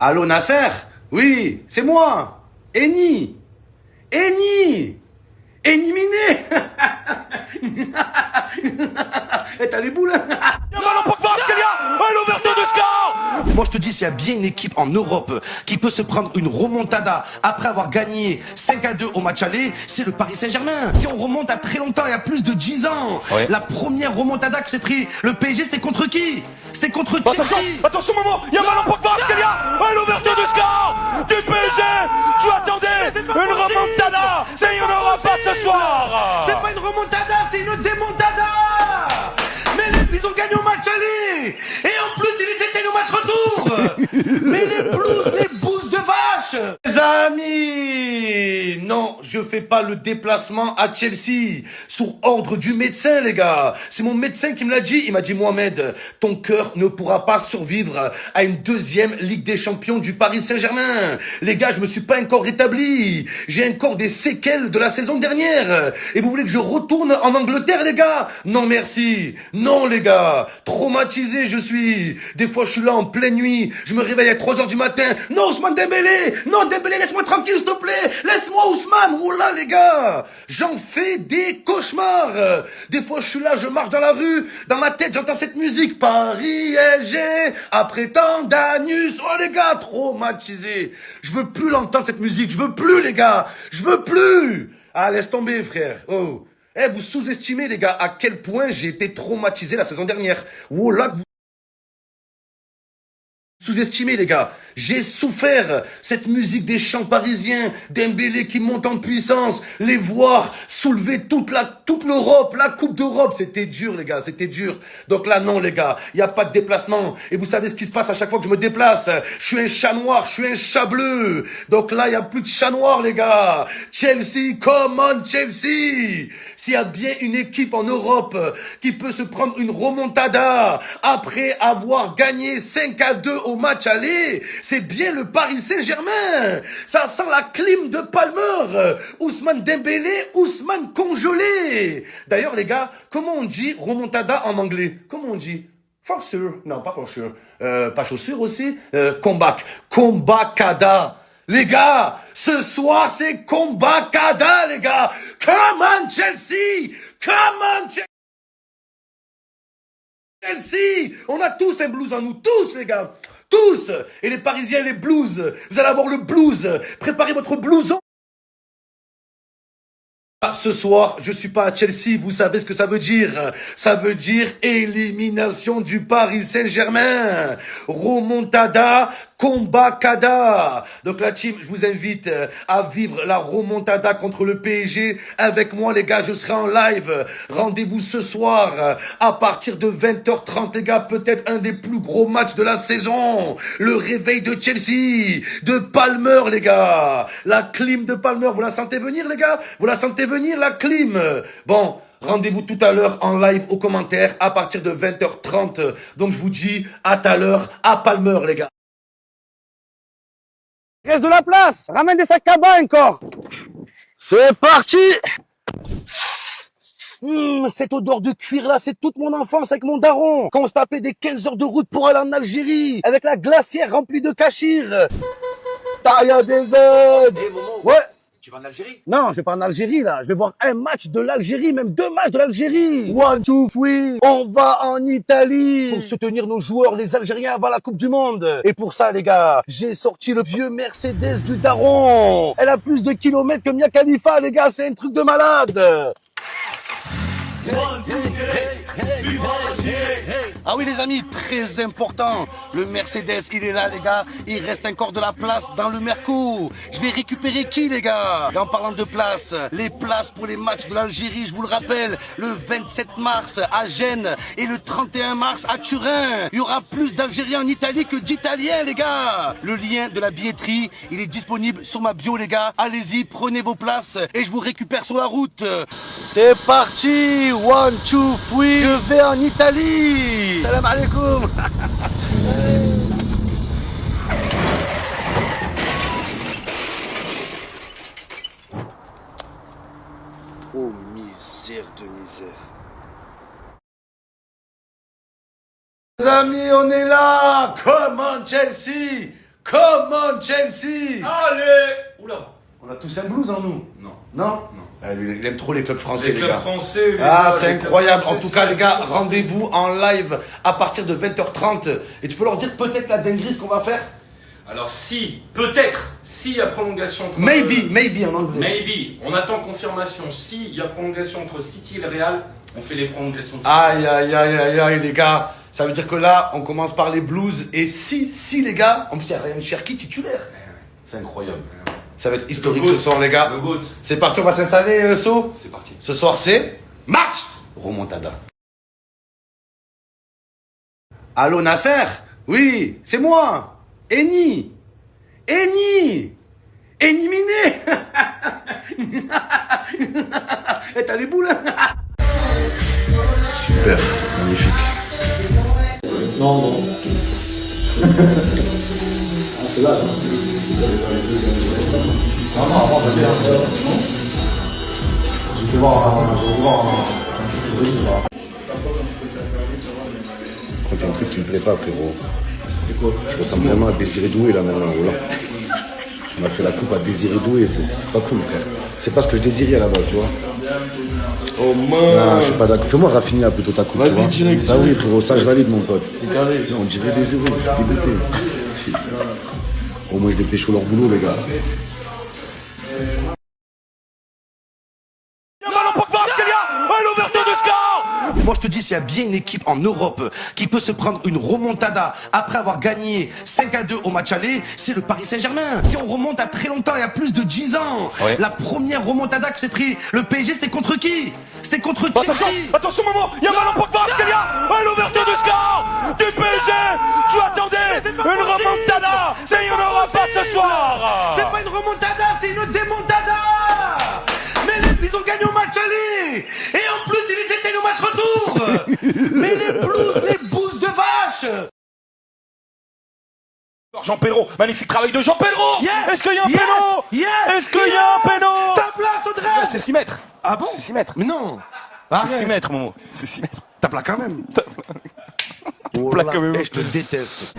Allô Nasser? Oui, c'est moi. Eni. Eni. Eni Miné. Et t'as des boules. Il y a un ballon pour Kvaratskhelia. L'ouverture du score. Moi je te dis, s'il y a bien une équipe en Europe qui peut se prendre une remontada après avoir gagné 5-2 au match aller, c'est le Paris Saint-Germain. Si on remonte à très longtemps, il y a plus de 10 ans, Ouais. la première remontada que s'est pris le PSG, c'était contre qui? C'était contre Attention, Chelsea. attention Momo. Il y a un ballon pour Kvaratskhelia. L'ouverture du score du PSG. Tu attendais une remontada. Mais il n'y en aura pas ce soir. C'est pas une remontada, c'est une démontada. Mais ils ont gagné au match aller. Et en plus, ils étaient au match retour. Mais les blues de vache. Les amis, non, je fais pas le déplacement à Chelsea sur ordre du médecin, les gars. C'est mon médecin qui me l'a dit. Il m'a dit, Mohamed, ton cœur ne pourra pas survivre à une deuxième Ligue des Champions du Paris Saint-Germain. Les gars, je me suis pas encore rétabli. J'ai encore des séquelles de la saison dernière. Et vous voulez que je retourne en Angleterre, les gars? Non, merci. Non, les gars. Traumatisé, je suis. Des fois, je suis là en pleine nuit. Je me réveille à 3h du matin. Non, Ousmane Dembélé. Non, Dembélé, laisse-moi tranquille, s'il te plaît. Laisse-moi, Ousmane. Oh là, les gars. J'en fais des cauchemars. Des fois, je suis là, je marche dans la rue. Dans ma tête, j'entends cette musique. Paris SG. Après tant d'anus. Oh, les gars, traumatisé. Je veux plus l'entendre, cette musique. Je veux plus, les gars. Je veux plus. Ah, laisse tomber, frère. Oh. Eh, vous sous-estimez, les gars, à quel point j'ai été traumatisé la saison dernière. Oh là, que vous sous-estimez, les gars. J'ai souffert. Cette musique des chants parisiens, Dembélé qui monte en puissance, les voir soulever toute l'Europe, la Coupe d'Europe. C'était dur, les gars, c'était dur. Donc là, non, les gars, il n'y a pas de déplacement. Et vous savez ce qui se passe à chaque fois que je me déplace. Je suis un chat noir, je suis un chat bleu. Donc là, il n'y a plus de chat noir, les gars. Chelsea, come on, Chelsea. S'il y a bien une équipe en Europe qui peut se prendre une remontada après avoir gagné 5-2 au match aller, c'est bien le Paris Saint-Germain. Ça sent la clim de Palmer. Ousmane Dembélé, Ousmane congelé. D'ailleurs, les gars, comment on dit remontada en anglais? Comment on dit? For sure. Non, pas for sure. Pas chaussure aussi. Comeback. Combacada. Les gars, ce soir, c'est Combacada, les gars. Come on, Chelsea. Come on, Chelsea. On a tous un blues en nous. Tous, les gars. Tous. Et les Parisiens, les blues. Vous allez avoir le blues. Préparez votre blouson. Ce soir, je suis pas à Chelsea, vous savez ce que ça veut dire. Ça veut dire élimination du Paris Saint-Germain. Remontada, combacada. Donc la team, je vous invite à vivre la remontada contre le PSG. Avec moi, les gars, je serai en live. Rendez-vous ce soir à partir de 20h30, les gars. Peut-être un des plus gros matchs de la saison. Le réveil de Chelsea, de Palmer, les gars. La clim de Palmer, vous la sentez venir, les gars? Vous la sentez venir, la clim? Bon, rendez-vous tout à l'heure en live aux commentaires à partir de 20h30. Donc je vous dis à tout à l'heure à Palmer, les gars. Il reste de la place. Ramène des sacs à bain encore. C'est parti. Cette odeur de cuir là, c'est toute mon enfance avec mon daron. Quand on se tapait des 15 heures de route pour aller en Algérie, avec la glacière remplie de cachir. Taille des aides. Hey, Momo, Ouais. tu vas en Algérie? Non, je vais pas en Algérie là. Je vais voir un match de l'Algérie, même 2 matchs de l'Algérie. 1, 2, 3. On va en Italie pour soutenir nos joueurs, les Algériens, avant la Coupe du Monde. Et pour ça, les gars, j'ai sorti le vieux Mercedes du daron. Elle a plus de kilomètres que Mia Khalifa, les gars. C'est un truc de malade. Ah oui les amis, très important, le Mercedes il est là les gars, il reste encore de la place dans le Merco. Je vais récupérer qui les gars? Et en parlant de place, les places pour les matchs de l'Algérie, je vous le rappelle, le 27 mars à Gênes et le 31 mars à Turin. Il y aura plus d'Algériens en Italie que d'Italiens les gars. Le lien de la billetterie, il est disponible sur ma bio les gars. Allez-y, prenez vos places et je vous récupère sur la route. C'est parti, 1, 2, 3, je vais en Italie. Salam alaikum. Oh misère de misère. Les amis, on est là. Come on, Chelsea. Come on, Chelsea! Allez! Oula! On a tous un blues en nous. Non. Non? Non. Ah, lui, il aime trop les clubs français, Les les clubs gars. français, les Ah, gars, c'est les clubs incroyable. En français, tout cas, c'est les gars, incroyable. rendez-vous en live à partir de 20h30. Et tu peux leur dire peut-être la dinguerie ce qu'on va faire? Alors si, peut-être, s'il y a prolongation entre... Maybe en anglais. Maybe. On attend confirmation. S'il y a prolongation entre City et le Real, on fait les prolongations de City. Aïe, aïe, aïe, aïe, aïe, les gars. Ça veut dire que là, on commence par les blues. Et si, les gars, en plus, il y a Ryan Cherki titulaire. C'est incroyable. Ça va être historique ce soir, les gars. Le GOAT. C'est parti, on va s'installer, So. C'est parti. Ce soir, c'est match remontada. Allô, Nasser? Oui, c'est moi. Eni. Éliminé. Et t'as les boules? Super, magnifique. Quand il y a un truc qui me plaît pas, frérot. C'est quoi? Je ressemble vraiment à Désiré Doué là maintenant, voilà. On a fait la coupe à Désiré Doué, c'est pas cool, frère. C'est pas ce que je désirais à la base, tu vois. Oh Non, man. je suis pas d'accord. Fais-moi raffiner un plutôt ta coupe, tu vois. direct, Ça oui, frérot, ça je valide, mon pote. C'est carré. Non, on dirait Désiré, je suis dégoûté. Au moins, je les pécho leur boulot, les gars. Il y a un ballon pour Kvaratskhelia. Et l'ouverture du score. Moi, je te dis, s'il y a bien une équipe en Europe qui peut se prendre une remontada après avoir gagné 5-2 au match aller, c'est le Paris Saint-Germain. Si on remonte à très longtemps, il y a plus de 10 ans, la première remontada que s'est pris le PSG, c'était contre qui? C'était contre Attention, Chelsea. attention Momo, il y a un ballon pour Kvaratskhelia. Et l'ouverture du score du PSG. Tu attendais une remontada. Mais il n'y en aura pas ce soir. C'est pas une remontada, c'est une démontada. Mais ils ont gagné au match aller. Et en plus, ils étaient au match retour. Mais les blues de vache. Jean Pedro, magnifique travail de Jean Pedro. Yes. Est-ce qu'il y a un Yes. péno? Yes. Est-ce qu'il y a un péno? Ta place, Audrey. C'est 6 mètres. Ah bon? C'est 6 mètres. Mais non. C'est 6 Arrête. mètres, Momo. C'est 6 mètres. T'as plat quand même. Plat quand même. Et je te déteste.